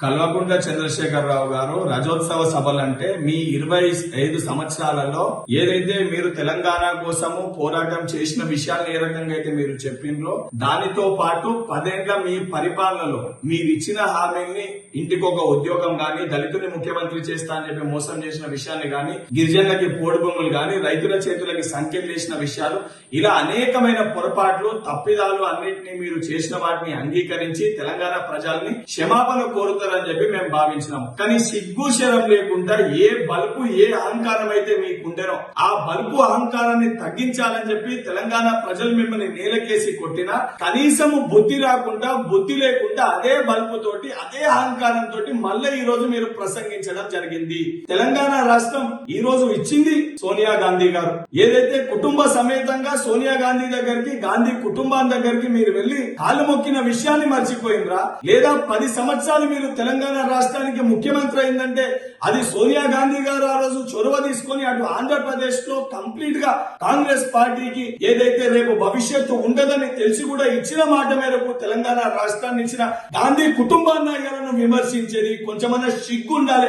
కల్వకుంట్ల చంద్రశేఖరరావు గారు రజోత్సవ సభలంటే మీ 25 సంవత్సరాలలో ఏదైతే మీరు తెలంగాణ కోసము పోరాటం చేసిన విషయాన్ని ఏ రకంగా అయితే మీరు చెప్పిండ్రో దానితో పాటు 10 ఏళ్ల మీ పరిపాలనలో మీరు ఇచ్చిన హామీని ఇంటికొక ఉద్యోగం గాని, దళితుని ముఖ్యమంత్రి చేస్తా అని చెప్పి మోసం చేసిన విషయాన్ని గాని, గిరిజనులకి పోడు భూములు గాని, రైతుల చేతులకి సంఖ్యలు చేసిన విషయాలు, ఇలా అనేకమైన పొరపాట్లు తప్పిదాలు అన్నింటినీ మీరు చేసిన వాటిని అంగీకరించి తెలంగాణ ప్రజల్ని క్షమాపణ కోరుతారని చెప్పి మేము భావించినాం. కానీ సిగ్గు శరం లేకుండా ఏ బలుపు ఏ అహంకారం అయితే మీకుండేనో ఆ బలుపు అహంకారాన్ని తగ్గించాలని చెప్పి తెలంగాణ ప్రజలు మిమ్మల్ని నేలకేసి కొట్టినా కనీసము బుద్ధి రాకుండా, బుద్ధి లేకుండా అదే బలుపు తోటి అదే అహంకారంతో మళ్ళీ ఈ రోజు మీరు ప్రసంగించడం జరిగింది. తెలంగాణ రాష్ట్రం ఈ రోజు ఇచ్చింది సోనియా గాంధీ గారు. ఏదైతే కుటుంబ సమేతంగా సోనియా గాంధీ దగ్గరికి, గాంధీ కుటుంబాన్ని దగ్గరికి మీరు వెళ్లి కాలు మొక్కిన విషయాన్ని మర్చిపోయినరా? లేదా 10 సంవత్సరాలు మీరు తెలంగాణ రాష్ట్రానికి ముఖ్యమంత్రి అయిందంటే అది సోనియా గాంధీ గారు ఆ రోజు చొరవ తీసుకొని అటు ఆంధ్రప్రదేశ్ లో కంప్లీట్ గా కాంగ్రెస్ పార్టీకి ఏదైతే రేపు భవిష్యత్తు ఉండదని తెలిసి కూడా ఇచ్చిన మాట మేరకు తెలంగాణ రాష్ట్రాన్ని ఇచ్చిన గాంధీ కుటుంబాన్ని విమర్శించేది కొంచెమన్నా సిగ్గు ఉండాలి.